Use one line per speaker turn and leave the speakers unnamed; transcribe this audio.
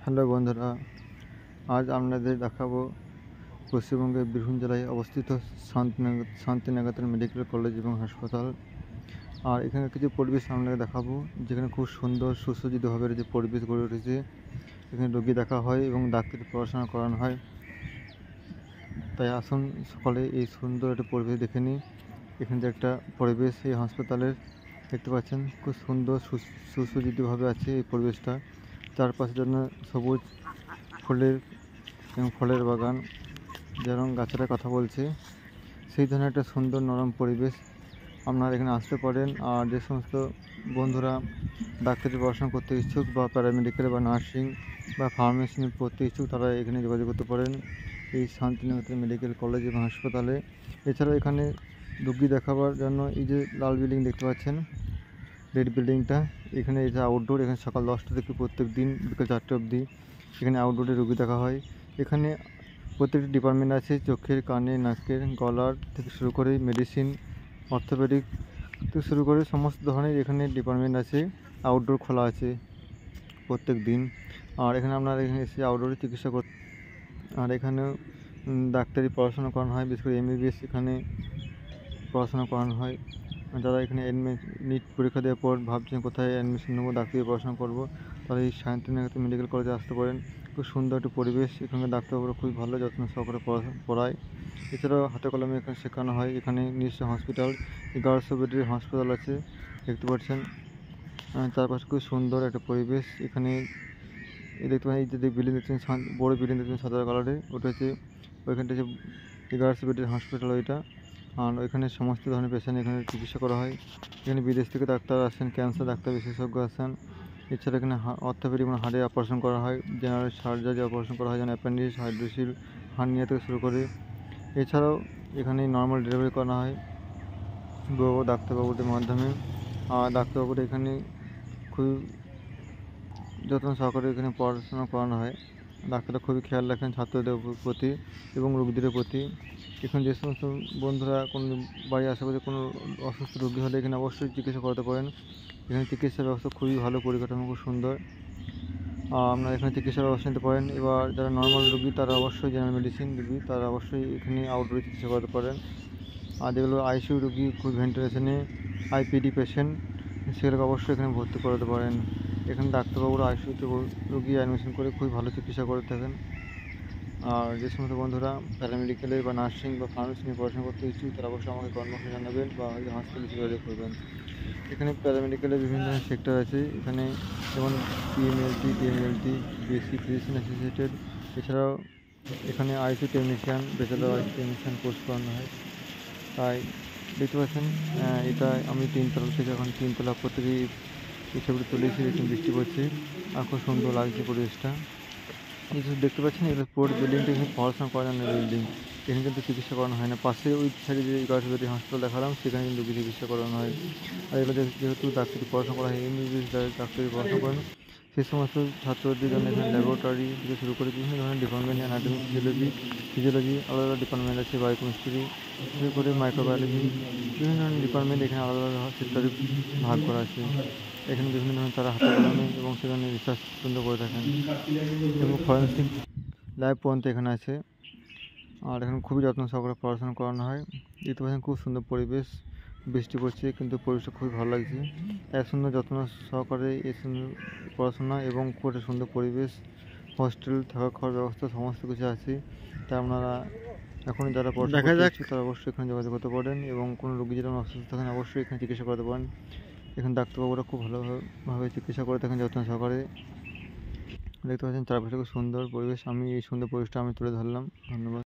Hello বন্ধুরা, আজ আপনাদের দেখাবো পশ্চিমবঙ্গের বীরভূম জেলায় অবস্থিত শান্তিনিকেতন মেডিকেল কলেজ এবং হাসপাতাল। আর এখানে কিছু পরিবেশ আপনাকে দেখাবো, যেখানে খুব সুন্দর সুসজ্জিতভাবে যে পরিবেশ গড়ে উঠেছে। এখানে রোগী দেখা হয় এবং ডাক্তারি পড়াশোনা করানো হয়। তাই আসুন সকালে এই সুন্দর একটা পরিবেশ দেখে নিই। এখানে যে একটা পরিবেশ এই হাসপাতালের দেখতে পাচ্ছেন, খুব সুন্দর সুসজ্জিতভাবে আছে এই পরিবেশটা। চারপাশের জন্য সবুজ ফুলের এবং ফলের বাগান, যেরকম গাছেরা কথা বলছে, সেই ধরনের একটা সুন্দর নরম পরিবেশ। আপনারা এখানে আসতে পারেন। আর যে সমস্ত বন্ধুরা ডাক্তারি পড়াশোনা করতে ইচ্ছুক বা প্যারামেডিক্যাল বা নার্সিং বা ফার্মেসি পড়তে ইচ্ছুক, তারা এখানে যোগাযোগ করতে পারেন এই শান্তিনিকেতন মেডিকেল কলেজ এবং হাসপাতালে। এছাড়াও এখানে রোগী দেখাবার জন্য এই যে লাল বিল্ডিং দেখতে পাচ্ছেন, রেড বিল্ডিংটা, এখানে এটা আউটডোর। এখানে সকাল 10টা থেকে প্রত্যেক দিন বিকেল 4টে অবধি এখানে আউটডোরে রোগী দেখা হয়। এখানে প্রত্যেকটি ডিপার্টমেন্ট আছে, চোখের, কানে, নাকের, গলার থেকে শুরু করে মেডিসিন, অর্থোপেডিক থেকে শুরু করে সমস্ত ধরনের এখানে ডিপার্টমেন্ট আছে। আউটডোর খোলা আছে প্রত্যেক দিন। আর এখানে আপনারা এখানে এসে আউটডোরে চিকিৎসা আর এখানেও ডাক্তারি পড়াশোনা করানো হয়, বিশেষ করে এমবিবিএস এখানে পড়াশোনা করানো হয়। যারা এখানে নিট পরীক্ষা দেওয়ার পর ভাবছেন কোথায় অ্যাডমিশন নেবো, ডাক্তারি পড়াশোনা করবো, তারা এই শান্তিনিকেতন মেডিকেল কলেজে আসতে পারেন। খুব সুন্দর একটা পরিবেশ, এখানে ডাক্তারবাবুরা খুবই ভালো যত্ন সহকারে পড়ায়। এছাড়াও হাতে কলমে এখানে শেখানো হয়। এখানে নিজস্ব হসপিটাল, 1100 বেডের হসপিটাল আছে দেখতে পাচ্ছেন। চারপাশে খুব সুন্দর একটা পরিবেশ। এখানে দেখতে পাচ্ছেন, এই যে বিল্ডিং দেখছেন, বড় বিল্ডিং দেখছেন সাদা কালারের, ওটা হচ্ছে ওইখানটা হচ্ছে 1100 বেডের হসপিটাল ওইটা। আর ওইখানে সমস্ত ধরনের পেশেন্ট এখানে চিকিৎসা করা হয়। এখানে বিদেশ থেকে ডাক্তার আসেন, ক্যান্সার ডাক্তার বিশেষজ্ঞ আসেন। এছাড়া এখানে অর্থোপেডিক মানে হাড়ে অপারেশন করা হয়, জেনারেল সার্জারি অপারেশন করা হয়, যেমন অ্যাপেন্ডিক্স, হাইড্রোসিল, হার্নিয়া থেকে শুরু করে। এছাড়াও এখানে নর্মাল ডেলিভারি করা হয় বড় ডাক্তারবাবুদের মাধ্যমে। আর ডাক্তারবাবুরা এখানে খুবই যত্ন সহকারে এখানে পড়াশোনা করানো হয়। ডাক্তাররা খুবই খেয়াল রাখেন ছাত্রদের প্রতি এবং রোগীদের প্রতি। এখানে যে সমস্ত বন্ধুরা কোনো বাড়ির আশেপাশে কোনো অসুস্থ রোগী হলে এখানে অবশ্যই চিকিৎসা করাতে পারেন। এখানে চিকিৎসা ব্যবস্থা খুবই ভালো, পরিকাঠামো খুব সুন্দর। আপনারা এখানে চিকিৎসার ব্যবস্থা নিতে পারেন। এবার যারা নর্মাল রোগী, তারা অবশ্যই জেনারেল মেডিসিন রোগী, তারা অবশ্যই এখানে আউটডোরে চিকিৎসা করাতে পারেন। আর যেগুলো আইসিইউ রোগী, খুব ভেন্টিলেশনে, আইপিডি পেশেন্ট, সেগুলোকে অবশ্যই এখানে ভর্তি করাতে পারেন। এখানে ডাক্তারবাবুরা আইসিইউতে রোগী অ্যাডমিশন করে খুবই ভালো চিকিৎসা করে থাকেন। আর যে সমস্ত বন্ধুরা প্যারামেডিক্যালে বা নার্সিং বা ফার্মেসি নিয়ে পড়াশোনা করতে ইচ্ছুক, তারা অবশ্যই আমাকে কর্মসূচি জানাবেন বা হসপিটালে যোগাযোগ করবেন। এখানে প্যারামেডিক্যালের বিভিন্ন ধরনের সেক্টর আছে। এখানে যেমন PMLT, DMLT, BSc physician associated. এছাড়াও এখানে ICU technician, bachelor ICU technician course করানো হয়। তাই দেখতে পাচ্ছেন, এটা আমি 3তলা থেকে এখন 3তলা থেকে এই ছবিটা তুলেছি। দেখুন বৃষ্টি পড়ছে আর খুব সুন্দর লাগছে পরিবেশটা। এই যে দেখতে পাচ্ছেন, এগুলো পুরো বিল্ডিংটা এখানে পড়াশোনা করানো বিল্ডিং। এখানে কিন্তু চিকিৎসা করানো হয় না। পাশে ওই সাইডে যে 1100 বেডের হাসপাতাল দেখালাম, সেখানে কিন্তু চিকিৎসা করানো হয়। আর এগুলো যেহেতু ডাক্তারি পড়াশোনা করা হয়, এমবিবিএস ডাক্তারি পড়াশোনা করেন, সেই সমস্ত ছাত্রদের জন্য এখানে ল্যাবরেটরি থেকে শুরু করে বিভিন্ন ধরনের ডিপার্টমেন্ট, অ্যানাটমি, ফিজিওলজি আলাদা আলাদা ডিপার্টমেন্ট আছে, বায়োকেমিস্ট্রি শুরু করে মাইক্রোবায়োলজি, বিভিন্ন ধরনের ডিপার্টমেন্ট এখানে আলাদা আলাদা সেক্টরে ভাগ করা আছে। এখানে বিভিন্ন ধরনের তারা হাতে কলমে এবং সেখানে রিসার্চ সুন্দর করে থাকেন এবং ফরেন্সিক ল্যাব পর্যন্ত এখানে আছে। আর এখানে খুবই যত্ন সহকারে পড়াশোনা করানো হয়। দেখতে পাচ্ছেন খুব সুন্দর পরিবেশ, বৃষ্টি পড়ছে কিন্তু পরিবেশটা খুবই ভালো লাগছে। এক সুন্দর যত্ন সহকারে এই সুন্দর পড়াশোনা এবং খুব একটা সুন্দর পরিবেশ, হস্টেল, থাকা খাওয়ার ব্যবস্থা সমস্ত কিছু আছে। তাই আপনারা এখন যারা পড়াশোনা করতে ইচ্ছুক, তারা অবশ্যই এখানে যোগাযোগ করতে পারেন এবং কোনো রোগী যেন অসুস্থ থাকেন, অবশ্যই এখানে চিকিৎসা করাতে পারেন। এখানে ডাক্তারবাবুরা খুব ভালোভাবে চিকিৎসা করে থাকেন যত্ন সহকারে। দেখতে পাচ্ছেন চারপাশে খুব সুন্দর পরিবেশ। আমি এই সুন্দর পরিবেশটা আমি তুলে ধরলাম। ধন্যবাদ।